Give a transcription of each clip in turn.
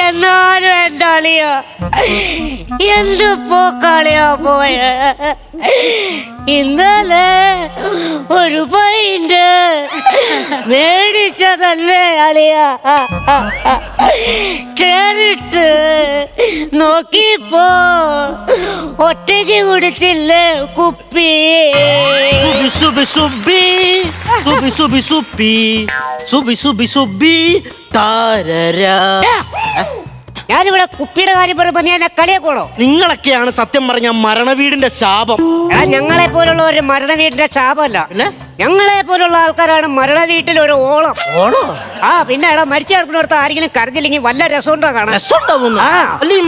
എന്നാലും എൻ്റെ അളിയ എന്ത് പോക്കാളിയാ പോയ. ഇന്നലെ ഒരു പൈന്റ് മേടിച്ചതല്ലേ അളിയ. ചേരിട്ട് നോക്കിപ്പോ ഒറ്റയ്ക്ക് കുടിച്ചില്ലേ കുപ്പി. സുബി സുബി സുബി സുബി സുബി സുബി സുബി സുബി താരരാ. ഞാനിവിടെ കുപ്പിയുടെ കാര്യം പറയുമ്പോ നീ എന്നെ കളിയാക്കോളോ? നിങ്ങളൊക്കെയാണ് സത്യം പറഞ്ഞ മരണവീടിന്റെ ശാപം. ഞങ്ങളെ പോലുള്ള ഒരു മരണ വീടിന്റെ ശാപമല്ല, ഞങ്ങളെ പോലുള്ള ആൾക്കാരാണ് മരണ വീട്ടിൽ ഒരു ഓളം. ആ പിന്നെ എടാ മരിച്ച ആൾക്കിനടുത്ത് ആരെങ്കിലും കരഞ്ഞില്ലെങ്കിൽ വല്ല രസമുണ്ടോ കാണാൻ?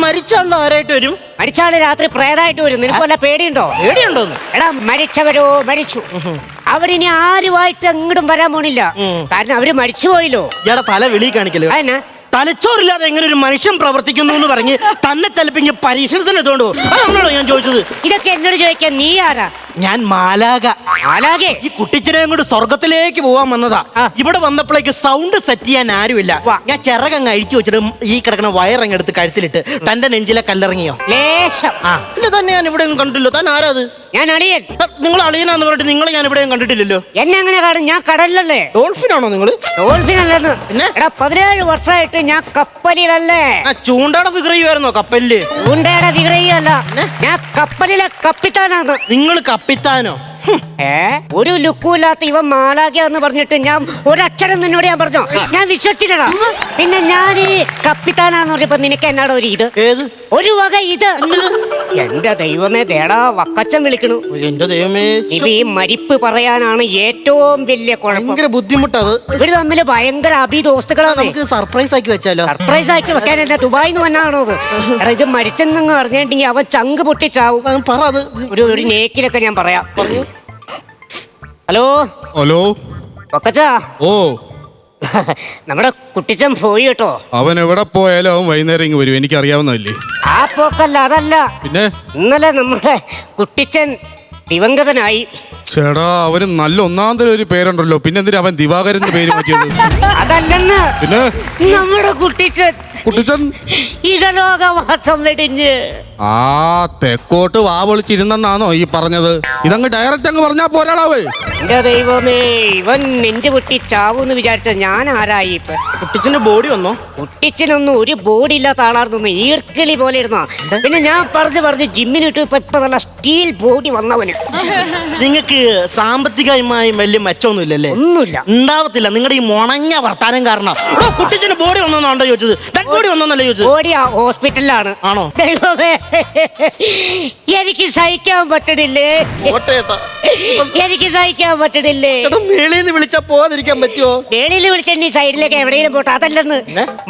മരിച്ച ആരായിട്ട് വരും? മരിച്ചാള് രാത്രി പ്രേതായിട്ട് വരും. നിനക്ക് വല്ല പേടിയുണ്ടോ? എടാ മരിച്ചവരോ മരിച്ചു, അവരിനി ആരുമായിട്ട് എങ്ങോട്ടും വരാൻ പോണില്ല. കാരണം അവര് മരിച്ചു പോയില്ലോ. തല വെളി കാണിക്കല്ലോ. അതിനാ തലച്ചോറില്ലാതെ എങ്ങനെ ഒരു മനുഷ്യൻ പ്രവർത്തിക്കുന്നു എന്ന് പറഞ്ഞ് തന്നെ ചിലപ്പോ പരീക്ഷണത്തിന് എത്തുകൊണ്ടോ? അതാണോ ഞാൻ ചോദിച്ചത്. ഇതൊക്കെ എന്നോട് ചോദിക്കാൻ നീ ആരാ? ഞാൻ മാലാക. മാലാകെ? ഈ കുട്ടിച്ചനെയും കൊണ്ട് സ്വർഗത്തിലേക്ക് പോവാൻ വന്നതാ. ഇവിടെ വന്നപ്പോഴേക്ക് സൗണ്ട് സെറ്റ് ചെയ്യാൻ ആരുമില്ല. ഞാൻ ചിറകങ്ങ് അഴിച്ചു വെച്ചിട്ട് ഈ കിടക്കുന്ന വയറങ്ങെടുത്ത് കഴുത്തിലിട്ട് തന്റെ നെഞ്ചിലെ കല്ലിറങ്ങിയോ? ലേശം. ഇല്ല തന്നെ ഞാൻ ഇവിടെ കണ്ടില്ലോ. താൻ ആരാ അത്? ഞാൻ അളിയൻ. നിങ്ങൾ അളിയനാന്ന് പറഞ്ഞിട്ട് നിങ്ങളെ ഞാൻ ഇവിടെയും കണ്ടിട്ടില്ലല്ലോ. എന്നെ അങ്ങനെ കാണും? ഞാൻ കടലിലല്ലേ. ഡോൾഫിനാണോ നിങ്ങൾ? ഡോൾഫിൻ അല്ലെന്ന്. എടാ 17 വർഷമായിട്ട് ഞാൻ കപ്പലിലല്ലേ. ചൂണ്ടയുടെ ഫിഗർ ചെയ്യുമായിരുന്നോ കപ്പലില്? ചൂണ്ടയുടെ ഫിഗർ ചെയ്യല്ല, ഞാൻ കപ്പലിലെ കപ്പിത്താനാണ്. നിങ്ങൾ കപ്പിത്താനോ? ഒരു ലുക്കുമില്ലാത്ത ഇവൻ മാലാഖയാന്ന് പറഞ്ഞിട്ട് ഞാൻ ഒരക്ഷരം നിന്നോട് ഞാൻ പറഞ്ഞോ? ഞാൻ വിശ്വസിച്ചില്ലടാ. പിന്നെ ഞാൻ ഈ കപ്പിത്താനാന്ന് പറഞ്ഞപ്പോ നിനക്ക് എന്നാടോ ഒരു ഇത്? ഒരു വക ഇത്. എന്റെ ദൈവമേ, ദേടാ വക്കച്ചൻ വിളിക്കണു. എന്റെ ദൈവമേ, ഇത് ഈ മരിപ്പ് പറയാനാണ് ഏറ്റവും വലിയ കുഴപ്പം. ബുദ്ധിമുട്ടത്. ഇവര് തമ്മില് ഭയങ്കര അഭിദോസ്തുക്കളാണ്. നമുക്ക് സർപ്രൈസ് ആക്കി വെച്ചാലോ? സർപ്രൈസ് ആക്കി വെക്കാൻ എന്താ ദുബായിന്ന് വന്നാണോ അത്? എടാ ഇത് മരിച്ചെന്ന് പറഞ്ഞിട്ടുണ്ടെങ്കിൽ അവൻ ചങ്ക് പൊട്ടിച്ചാവും. ഒരു നേക്കിലൊക്കെ ഞാൻ പറയാം. Hello hello പൊക്കച്ചാ. ഓ നമ്മുടെ കുട്ടിച്ചൻ പോയി കേട്ടോ. അവൻ എവിടെ പോയാലും അവൻ വൈകുന്നേരം ഇങ്ങ് വരും. എനിക്ക് അറിയാവുന്നതല്ലേ. ആ പോക്കല്ല, അതല്ല. പിന്നെ ഇന്നലെ നമ്മുടെ കുട്ടിച്ചൻ ദിവംഗതനായി. ചേടാ അവന് നല്ല ഒന്നാന്തരം ഒരു പേരുണ്ടല്ലോ. പിന്നെ എന്തിനാ അവൻ ദിവാകരൻ പേര് മാറ്റിയത്? അതല്ലെന്ന്. പിന്നെ നമ്മുടെ കുട്ടിച്ചൻ ഇടലോകവാസം വെടിഞ്ഞ് തെക്കോട്ട് വാ പൊളിച്ചിരുന്നെന്നാണോ ഈ പറഞ്ഞത്? ഇതങ്ങ് ഡയറക്റ്റ് അങ്ങ് പറഞ്ഞാ പോരാടാവേ. എന്റെ ദൈവമേ, ഇവൻ നെഞ്ചു പൊട്ടി ചാവൂന്ന് വിചാരിച്ച ഞാൻ ആരായി ഇപ്പൊ? കുട്ടിച്ചന്റെ ബോഡി വന്നോ? കുട്ടിച്ചനൊന്നും ഒരു ബോഡി ഇല്ലാത്ത ആളായിരുന്നു, ഈർക്കിളി പോലെ ഇരുന്ന. പിന്നെ ഞാൻ പറഞ്ഞു ജിമ്മിനിട്ട് ഇപ്പൊ നല്ല സ്റ്റീൽ ബോഡി വന്നവന്. നിങ്ങൾക്ക് സാമ്പത്തികമായി വലിയ മെച്ചമൊന്നും ഇല്ലല്ലേ? ഒന്നുമില്ല, ഉണ്ടാവത്തില്ല. നിങ്ങളുടെ ഈ മുണഞ്ഞ വർത്താനം കാരണം. കുട്ടിച്ചന്റെ ബോഡി വന്നോന്നാണ്ടോ ചോദിച്ചത്? ബോഡി വന്നോന്നല്ലേ ചോദിച്ചത്? ബോഡി ഹോസ്പിറ്റലിലാണ്. ആണോ? ദൈവമേ, എനിക്ക് സഹിക്കാൻ പറ്റണില്ലേ, എനിക്ക് സഹിക്കാൻ പറ്റണില്ലേ. മേളിന്ന് വിളിച്ചാ പോവാതിരിക്കാൻ പറ്റുമോ? മേളിൽ വിളിച്ചെണ്ണി സൈഡിലേക്ക് എവിടെയെങ്കിലും പോട്ടെ. അതല്ലെന്ന്.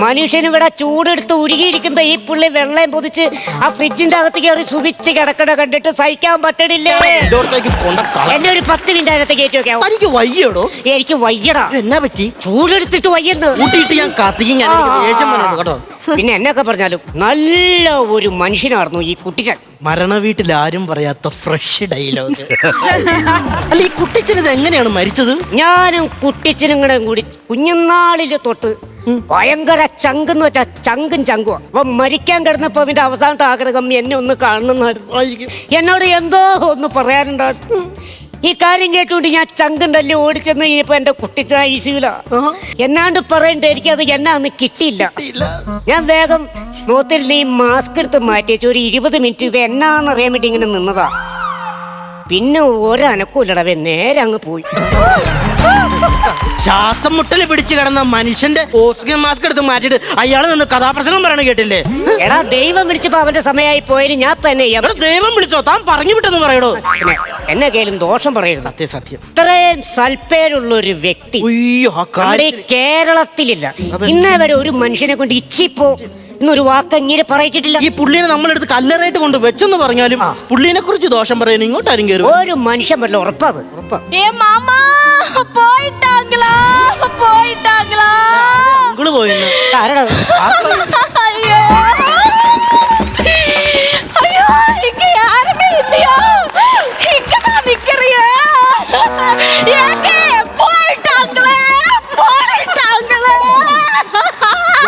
മനുഷ്യന് ഇവിടെ ചൂടെടുത്ത് ഉരുകിയിരിക്കുമ്പോ ഈ പുള്ളി വെള്ളം പൊതിച്ച് ആ ഫ്രിഡ്ജിന്റെ അകത്ത് കയറി സുവിച്ച് കിടക്കണ കണ്ടിട്ട് സഹിക്കാൻ പറ്റണില്ലേ. എന്നെ ഒരു 10 മിനിറ്റ് അതിനകത്ത് കയറ്റി വെക്കാം. എനിക്ക് വയ്യടോ. എനിക്ക് വയ്യടാ. എന്നാ പറ്റി? ചൂടെടുത്തിട്ട് വയ്യെന്ന്. ഞാൻ കത്തിക്കും. കേട്ടോ. പിന്നെ എന്നൊക്കെ പറഞ്ഞാലും നല്ല ഒരു മനുഷ്യനായിരുന്നു ഈ കുട്ടിച്ചൻ. മരണ വീട്ടിൽ ആരും പറയാത്ത ഫ്രഷ് ഡയലോഗ്. അല്ല ഈ കുട്ടിച്ചൻ ഇത് എങ്ങനെയാണ് മരിച്ചത്? ഞാനും കുട്ടിച്ചനും കൂടി കുഞ്ഞുനാളില് തൊട്ട് ഭയങ്കര ചങ്കെന്ന് വെച്ചാ ചങ്കും ചങ്കുവാ. അപ്പൊ മരിക്കാൻ കിടന്നപ്പോ അവന്റെ അവസാനത്തെ ആഗ്രഹം എന്നെ ഒന്ന് കാണുന്നതായിരുന്നു. എന്നോട് എന്തോ ഒന്ന് പറയാനുണ്ടായിരുന്നു. ഈ കാര്യം കേട്ടുകൊണ്ട് ഞാൻ ചങ്കുണ്ടല്ലേ ഓടിച്ചെന്ന് കഴിഞ്ഞപ്പോ എന്റെ കുട്ടിച്ച ഐസിയില. എന്നാണ്ട് പറയണ്ട, എനിക്കത് എന്നാന്ന് കിട്ടിയില്ല. ഞാൻ വേഗം മുഖത്തിൽ നീ മാസ്ക് എടുത്ത് മാറ്റി വെച്ച് ഒരു 20 മിനിറ്റ് ഇത് എന്നാന്നറിയാൻ വേണ്ടി ഇങ്ങനെ നിന്നതാ. പിന്നെ ഒരനക്കൂല്ലടവേ, നേരെ അങ്ങ് പോയി. ശ്വാസം മുട്ടല് പിടിച്ചു കിടന്ന മനുഷ്യന്റെ ഓക്സിജൻ മാസ്ക് എടുത്ത് മാറ്റിട്ട് അയാള് നിന്ന് കഥാപ്രസംഗം പറയണ കേട്ടില്ലേ? എടാ ദൈവം വിളിച്ചപ്പോ അവന്റെ സമയമായി പോയതിന് ഞാൻ ഇപ്പൊ എന്നെ ദൈവം വിളിച്ചോ? താൻ പറഞ്ഞു വിട്ടെന്ന് പറയടോ. എന്നെ കേലും ദോഷം പറയരുത്. സത്യം. ഇത്രയും സൽപ്പേരുള്ള ഒരു വ്യക്തി കേരളത്തിലില്ല. ഇന്നേ വരെ ഒരു മനുഷ്യനെ കൊണ്ട് ഇച്ചിപ്പോ എന്നൊരു വാക്ക് ഇങ്ങനെ പറയിച്ചിട്ടില്ല. ഈ പുള്ളിനെ നമ്മളെടുത്ത് കല്ലറയിട്ട് കൊണ്ട് വെച്ചെന്ന് പറഞ്ഞാലും പുള്ളിനെ കുറിച്ച് ദോഷം പറയാൻ ഇങ്ങോട്ടാരും കയറും. ഒരു മനുഷ്യൻ പറ്റില്ല. ഉറപ്പത്.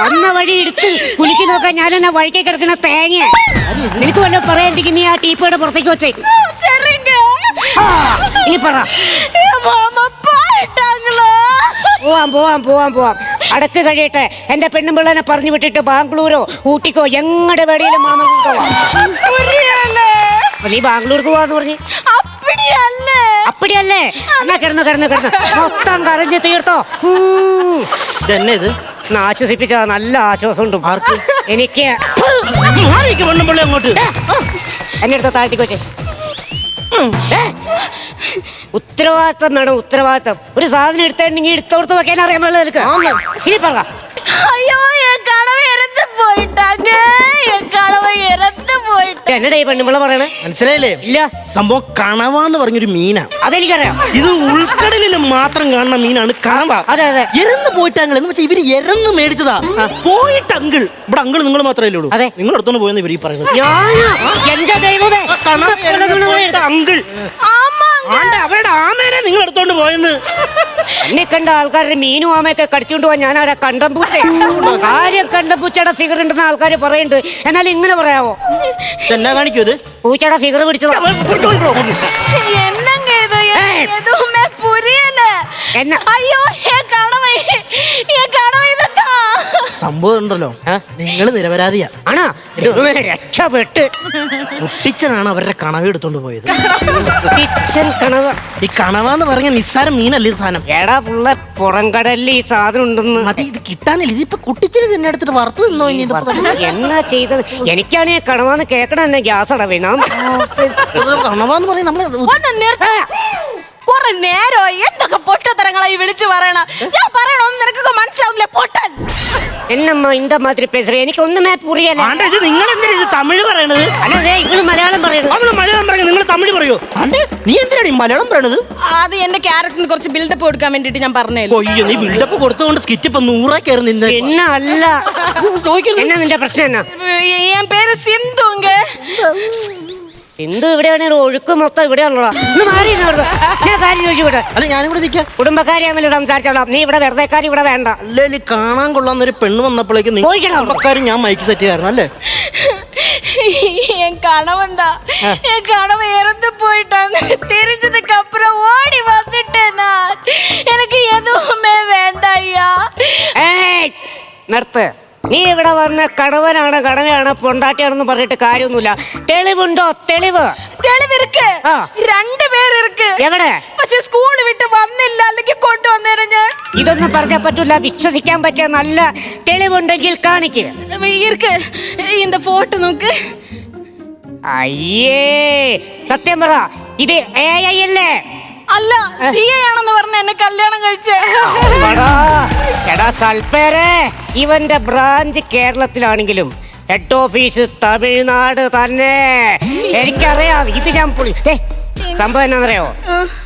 വന്ന വഴി എടുത്ത് വഴിക്ക് നോക്കാൻ ഞാനെന്നാ വഴിക്ക് കിടക്കുന്ന തേങ്ങ. നിനക്ക് വല്ല പറയാണ്ടെങ്കിൽ നീ ആ ടീപ്പയുടെ പുറത്തേക്ക് വെച്ചേ. ഇനി പറ. പോവാം. അടക്ക് കഴിയട്ടെ. എന്റെ പെണ്ണുമ്പിള്ളനെ പറഞ്ഞു വിട്ടിട്ട് ബാംഗ്ലൂരോ ഊട്ടിക്കോ എങ്ങടെ വേടിയിലും മാമ പോവാം. നീ ബാംഗ്ലൂർക്ക് പോവാന്ന് പറഞ്ഞു. അപ്പടിയല്ലേ? എന്നാ കിടന്നു മൊത്തം കരഞ്ഞ് തീർത്തോ. ആശ്വസിപ്പിച്ചാ നല്ല ആശ്വാസം ഉണ്ട് എനിക്ക്. എന്നെ അടുത്ത താഴ്ത്തിക്ക് വെച്ചേ. ഉത്തരവാദിത്തം വേണം, ഉത്തരവാദിത്തം. ഒരു സാധനം എടുത്തിട്ടുണ്ടെങ്കിൽ എടുത്തോടത്ത് വെക്കാൻ അറിയാൻ പാടില്ല നിനക്ക്. ഇനി പറ. എന്നടാ ഈ പെണ്ണുമ്പിള്ള പറയണേ? മനസ്സിലായില്ലേ? ഇല്ല. സംഭവം കണവാന്ന് പറഞ്ഞൊരു മീനാ. അതെനിക്കറിയാം. ഇത് ഉൾക്കടലിൽ മാത്രം കാണുന്ന മീനാണ് കണവ. അതെ. എരന്ന് പോയിട്ട് അങ്കിൾ എന്ന് വെച്ചാൽ ഇവര് എരന്ന് മേടിച്ചതാ. പോയിട്ട് അങ്കിൾ ഇവിടെ അങ്കിൾ നിങ്ങൾ മാത്രമേ ഉള്ളൂ. നിങ്ങൾ അടുത്തോണ്ട് പോയെന്ന് ഇവര് പറയുന്നത്. അങ്കിൾ അവരുടെ ആമേനെ നിങ്ങൾ എടുത്തോണ്ട് പോയെന്ന്. എന്നെ കണ്ട ആൾക്കാരുടെ മീനും ആമയൊക്കെ കടിച്ചുകൊണ്ട് പോവാൻ ഞാൻ അവരെ കണ്ടംപൂച്ച. കാര്യം കണ്ടംപൂച്ചയുടെ ഫിഗർ ഉണ്ടെന്ന് ആൾക്കാർ പറയുന്നുണ്ട്. എന്നാലും ഇങ്ങനെ പറയാവോ? എന്നാ കാണിക്കൂ ഇത്? പൂച്ചയുടെ ഫിഗർ പിടിച്ചതാ. സംഭവം ഉണ്ടല്ലോ, നിങ്ങള് നിരപരാധിയാ. ആണോ? രക്ഷപ്പെട്ട്. കുട്ടിച്ചനാണ് അവരുടെ കണവ എടുത്തോണ്ട് പോയത്. കണവ. ഈ കണവാന്ന് പറഞ്ഞ നിസ്സാരം മീനല്ലേ ഇത് സാധനം. എടാ പുള്ള പുറംകടലിൽ ഈ സാധനം ഉണ്ടെന്ന്. മതി, ഇത് കിട്ടാനില്ല. ഇതിപ്പോ കുട്ടിച്ചന് തന്നെ എടുത്തിട്ട് വറുത്ത് നിന്നോ? എന്നാ ചെയ്തത്? എനിക്കാണ് കണവാന്ന് കേക്കണ തന്നെ ഗ്യാസ് അടവേണം. കണവാന്ന് പറഞ്ഞ നമ്മള് കുറെ നേരോ എന്തൊക്കെ പൊട്ടത്തരങ്ങളായി വിളിച്ചു പറയണ. ഞാൻ പറയണോന്ന് നിനക്കൊക്കെ മനസ്സിലാവുന്നില്ല പൊട്ടൻ. എന്നമ്മ ഇന്ത മാതിരി പേசுற എനിക്ക് ഒന്നുമേ പുറിയല്ല. നിങ്ങൾ എന്തിനാ ഇത് തമിഴ് പറയണത്? അല്ലേ ഇവള് മലയാളം പറയുന്നത്. അവള് മലയാളം പറയുന്നത്, നിങ്ങൾ തമിഴ് പറയോ? നീ എന്തിനാണ് ഈ മലയാളം പറയണത്? അത് എന്റെ ക്യാരക്ടറിന് കുറച്ച് ബിൽഡപ്പ് കൊടുക്കാൻ വേണ്ടിട്ട് ഞാൻ പറഞ്ഞു. അയ്യോ, നീ ബിൽഡപ്പ് കൊടുത്തുകൊണ്ട് സ്കിറ്റ് ഇപ്പൊ 100 കയറി നിന്ന്. പിന്നെ അല്ല എന്നാ നിന്റെ പ്രശ്നം എന്നാ? എൻ പേര് സിന്ധുങ്ക. സിന്ധു ഇവിടെയാണെങ്കിൽ ഒഴുക്ക് മൊത്തം ഇവിടെയാണല്ലോ. കാര്യം ചോദിച്ചുവിടെ. അല്ല, ഞാനിവിടെ നിൽക്കാം. കുടുംബക്കാരിയാമല്ലോ സംസാരിച്ചോളാം. നീ ഇവിടെ വെറുതെ കാര്യം ഇവിടെ വേണ്ട. അല്ലേ കാണാൻ കൊള്ളാന്നൊരു പെണ്ണ് വന്നപ്പോഴേക്കും കുടുംബക്കാരും ഞാൻ മൈക്ക് സെറ്റ് ചെയ്യാറുണ്ട് അല്ലേ? என் கணவன்தா என் கணவ இறந்து போயிட்டான். தெரிஞ்சதுக்கு அப்புறம் ஓடி வந்துட்டேன் நான். எனக்கு எதுவுமே வேண்டாம் ஐயா. നിർത്ത്. നീ ഇവിടെ വന്ന കടവയാണ് പൊണ്ടാട്ടിയാണെന്ന് പറഞ്ഞിട്ട് കാര്യമൊന്നുമില്ല. തെളിവുണ്ടോ? തെളിവ് തെളിവിருக்கு. 2 പേര് ഇருக்கு. എവിടെ? പക്ഷെ സ്കൂൾ വിട്ട് വന്നില്ല, അല്ലെങ്കിൽ കൊണ്ടുവന്നേനെ ഞാൻ. ഇതൊന്നും പറഞ്ഞാൽ പറ്റൂല. വിശ്വസിക്കാൻ പറ്റിയ നല്ല തെളിവുണ്ടെങ്കിൽ കാണിക്കുക. ഇருக்கு. இந்த ഫോട്ടോ നോക്ക്. അയ്യേ, സത്യം പറ, ഇത് AI അല്ലേ? അല്ല, CA ആണെന്ന് പറഞ്ഞ എന്നെ കല്യാണം കഴിച്ചേ. എടാ സൽപ്പേരെ, ഇവന്റെ ബ്രാഞ്ച് കേരളത്തിലാണെങ്കിലും ഹെഡ് ഓഫീസ് തമിഴ്നാട് തന്നെ. എനിക്കറിയാം. ഇത് ഞാൻ സംഭവം എന്നാന്നറിയോ?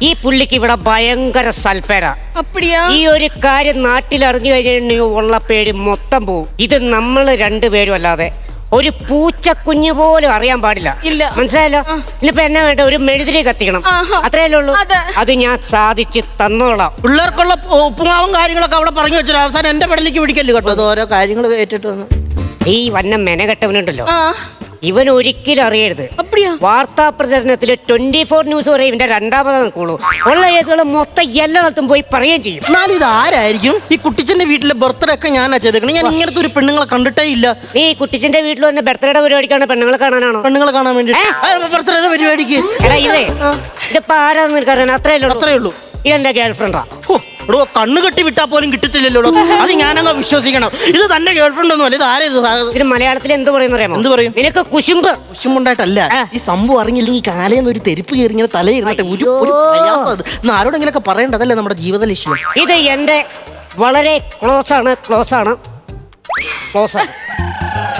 ഈ പുള്ളിക്ക് ഇവിടെ ഭയങ്കര സൽപ്പേരാ. ഈ ഒരു കാര്യം നാട്ടിൽ അറിഞ്ഞു കഴിഞ്ഞിട്ടുണ്ടെങ്കിൽ ഉള്ള പേര് മൊത്തം പോവും. ഇത് നമ്മൾ 2 പേരും അല്ലാതെ ഒരു പൂച്ച കുഞ്ഞു പോലും അറിയാൻ പാടില്ല. മനസ്സിലായല്ലോ? ഇനിയിപ്പോ എന്നാ വേണ്ട? ഒരു മെഴുതിരി കത്തിക്കണം, അത്രയല്ലേ ഉള്ളൂ. അത് ഞാൻ സാധിച്ച് തന്നോളാം. പിള്ളേർക്കുള്ള ഉപ്പുമാവും കാര്യങ്ങളൊക്കെ അവിടെ പറഞ്ഞു വെച്ചു. അവസാനം എന്റെ പെടലേക്ക് പിടിക്കല്ലോ കേട്ടോ. അത് ഓരോ കാര്യങ്ങൾ കേട്ടിട്ട് വന്നു. ഈ വന്ന മെനകെട്ടവനുണ്ടല്ലോ, ഇവൻ ഒരിക്കലും അറിയരുത്. വാർത്താ പ്രചരണത്തില് 24 ന്യൂസ് വരെ ഇവന്റെ 2ാമത് നിൽക്കുള്ളൂ. ഉള്ള കേസുകൾ മൊത്തം എല്ലായിടത്തും പോയി പറയുകയും ചെയ്യും. എന്നാലും ഇത് ആരായിരിക്കും? ഈ കുട്ടിച്ചന്റെ വീട്ടിലെ ബർത്ത്ഡേ ഒക്കെ ഞാനാ ചെയ്തേക്കണം. ഞാൻ ഇങ്ങനത്തെ ഒരു പെണ്ണുങ്ങളെ കണ്ടിട്ടേ ഇല്ല. നീ കുട്ടിച്ചന്റെ വീട്ടിൽ വന്ന ബർത്ത്ഡേ പരിപാടിക്കാണ് പെണ്ണുങ്ങളെ കാണാനാണോ? പെണ്ണുങ്ങളെ കാണാൻ വേണ്ടി ബർത്ത്ഡേ പരിപാടിക്ക്. ഇതിപ്പോ ആരാന്ന് നിനക്കറിയാൻ? അത്രേ ഉള്ളൂ. ഇതെന്റെ ഗേൾഫ്രണ്ടാ. കണ്ണു കെട്ടി വിട്ടാ പോലും കിട്ടത്തില്ലല്ലോ. അത് ഞാനങ്ങ് വിശ്വസിക്കണം. ഇത് തന്റെ ഗേൾഫ്രണ്ട് ഒന്നും അല്ല. ഇത് ആരേത്? ഇത് മലയാളത്തിൽ എന്ത് പറയുന്ന? എന്ത് പറയും? നിനക്ക് കുശുമ്പുണ്ടായിട്ടല്ല. ഈ സംഭവം അറിഞ്ഞില്ലെങ്കിൽ കാലേന്ന് ഒരു തെരുപ്പ് കയറി ഇങ്ങനെ തലയിരുന്നിട്ട് ഒരു പ്രയാസം. ആരോടെങ്കിലൊക്കെ പറയേണ്ടതല്ലേ നമ്മുടെ ജീവിത ലക്ഷ്യം. ഇത് എന്റെ വളരെ ക്ലോസ് ആണ്.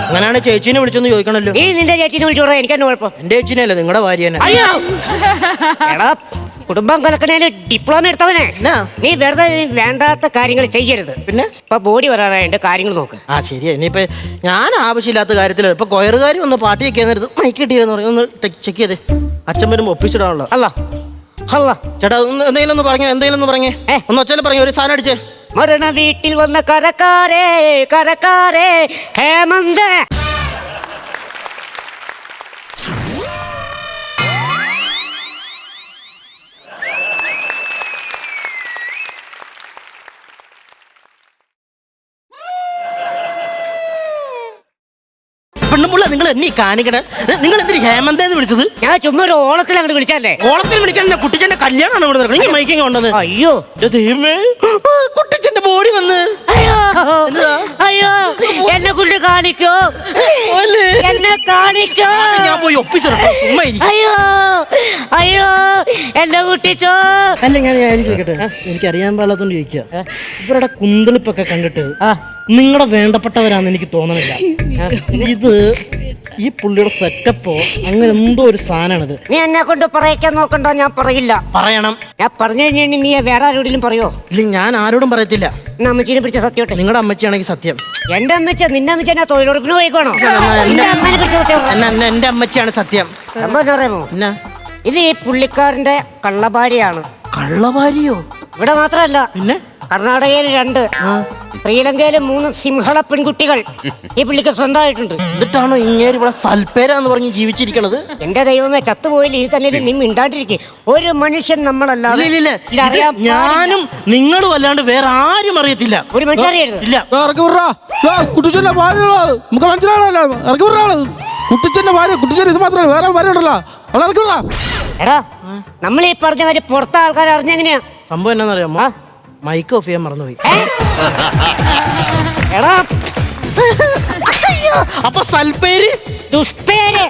അങ്ങനെയാണ് ചേച്ചീനെ വിളിച്ചൊന്ന് ചോദിക്കണല്ലോ. നീ നിന്റെ ചേച്ചീനെ വിളിച്ചോടാ. എനിക്ക് തന്നെ കുഴപ്പം. എന്റെ ചേച്ചീനെ അല്ല, നിങ്ങളുടെ ഭാര്യനെ. എടാ, കുടുംബം കലക്കണേല് ഡിപ്ലോമ എടുത്തവനെ നീ വെറുതെ വേണ്ടാത്ത കാര്യങ്ങൾ ചെയ്യരുത്. പിന്നെ ഇപ്പൊ ബോഡി വരാനായിട്ട് കാര്യങ്ങൾ നോക്ക്. ശരിയാ. ഇനിയിപ്പോ ഞാൻ ആവശ്യമില്ലാത്ത കാര്യത്തിൽ ഇപ്പൊ കൊയറുകാരി ഒന്ന് പാട്ടിയൊക്കെ മൈക്ക് കിട്ടിയെന്ന് പറയും. ഒന്ന് ചെക്ക് ചെയ്തേ. അച്ഛൻ വരുമ്പോ ഒപ്പിച്ചിടാണല്ലോ. അല്ല ചേട്ടാ, എന്തെങ്കിലും ഒന്ന് പറഞ്ഞേ. ഒന്ന് ഒച്ചയിൽ പറഞ്ഞു. ഒരു സാധനം അടിച്ചേ. മരണ വീട്ടിൽ വന്ന കരക്കാരേ കരക്കാരേ ഹേമന്ത. പെണ്ണുമ്പുള്ള നിങ്ങൾ എന്നീ കാണിക്കണേ, നിങ്ങൾ എന്തിന് ഹേമന്ത എന്ന് വിളിച്ചത്? ഞാൻ ചുമ്മാ ഒരു ഓളത്തിൽ അങ്ങോട്ട് വിളിച്ചല്ലേ. ഓളത്തിൽ വിളിക്കാൻ കുട്ടിച്ചന്റെ കല്യാണമാണ് ഇവിടെ നടക്കുന്നത്. ഈ മൈക്കിങ് കൊണ്ടത്. അയ്യോ ദൈവമേ, കുട്ടിച്ചന്റെ ബോഡി വന്ന്. അയ്യോ എന്നതാ? അയ്യോ എന്നെ കൊണ്ട് കാണിക്കോ, ഓലെ. എന്നെ കാണിക്കോ. ഞാൻ പോയി ഒപ്പിച്ചെടുക്കാം. ഉമ്മ ഇരിക്കും. അയ്യോ അയ്യോ എന്നെ കുട്ടിച്ചോ. അല്ല ഞാൻ ചോദിക്കട്ടെ, എനിക്ക് അറിയാൻ പാടില്ലാത്തോണ്ട് ചോദിക്കുക. ഇവരുടെ കുന്തളിപ്പൊക്കെ കണ്ടിട്ട് നിങ്ങളുടെ വേണ്ടപ്പെട്ടവരാന്ന് എനിക്ക് തോന്നണില്ല. ഇത് ഈ പുള്ളിയുടെ സെറ്റപ്പോ അങ്ങനെ എന്തോ ഒരു സാധനമാണിത്. നീ എന്നെ കൊണ്ട് പറയിക്കാൻ നോക്കണ്ടോ? ഞാൻ പറയില്ല. പറയണം. ഞാൻ പറഞ്ഞു കഴിഞ്ഞാൽ നീ വേറെ ആരോടെങ്കിലും പറയോ? ഇല്ല, ഞാൻ ആരോടും പറയത്തില്ല. എന്നാ അമ്മച്ചീനെ പിടിച്ച സത്യോട്ടെ. നിങ്ങളുടെ അമ്മച്ചിയാണെങ്കിൽ സത്യം. എന്റെ അമ്മച്ച നിന്റെ അമ്മച്ച എന്നാ തൊഴിലുറപ്പിന് പോയിക്കോണോ? എന്റെ അമ്മനെ പിടിച്ച സത്യം. എന്റെ അമ്മച്ചിയാണ് സത്യം. സംഭവം അറിയാമോ? എന്നാ ഇത് ഈ പുള്ളിക്കാരന്റെ കള്ളഭാര്യയാണ്. കള്ളവാരിയോ? ഇവിടെ മാത്രമല്ല, പിന്നെ കർണാടകയിൽ 2, ശ്രീലങ്കയിൽ 3 സിംഹള പെൺകുട്ടികൾ ഈ പുള്ളിക്ക് സ്വന്തമായിട്ടുണ്ട്. എന്നിട്ടാണോ ഇങ്ങേര് ഇവിടെ സൽപ്പേരാന്ന് പറഞ്ഞ് ജീവിച്ചിരിക്കണത്? എന്റെ ദൈവമേ, ചത്തുപോയില്ല. ഈ തന്നെ നീ മിണ്ടാണ്ടിരിക്കെ. ഒരു മനുഷ്യൻ നമ്മളല്ലാതെ ഇല്ല, ഇതറിയാൻ ഇത് ഞാനും നിങ്ങളും അല്ലാണ്ട് വേറെ ആരും അറിയത്തില്ല. ഒരു മനുഷ്യൻ അറിയരുത്. ഇല്ല. ഇറക്കി വിടാ. കുട്ടിച്ചന്റെ ഭാര്യകളാണ്, നമുക്ക് മനസ്സിലാണല്ലോ. ഇറക്കി വിടാ. കുട്ടിച്ചന്റെ ഭാര്യ, കുട്ടിച്ചൻ ഇത് മാത്രമല്ല വേറെ ഭാര്യ ഉണ്ടല്ലോ. അവളെ ഇറക്കി വിടാ. എടാ, നമ്മൾ ഈ പറഞ്ഞ കാര്യം പുറത്തെ ആൾക്കാർ അറിഞ്ഞെങ്ങനെയാ? സംഭവം എന്നാന്നറിയാമോ? മൈക്ക് ഓഫ് ചെയ്യാൻ മറന്നുപോയി. എടാ അപ്പൊ സൽപ്പേര് ദുഷ്പേര്.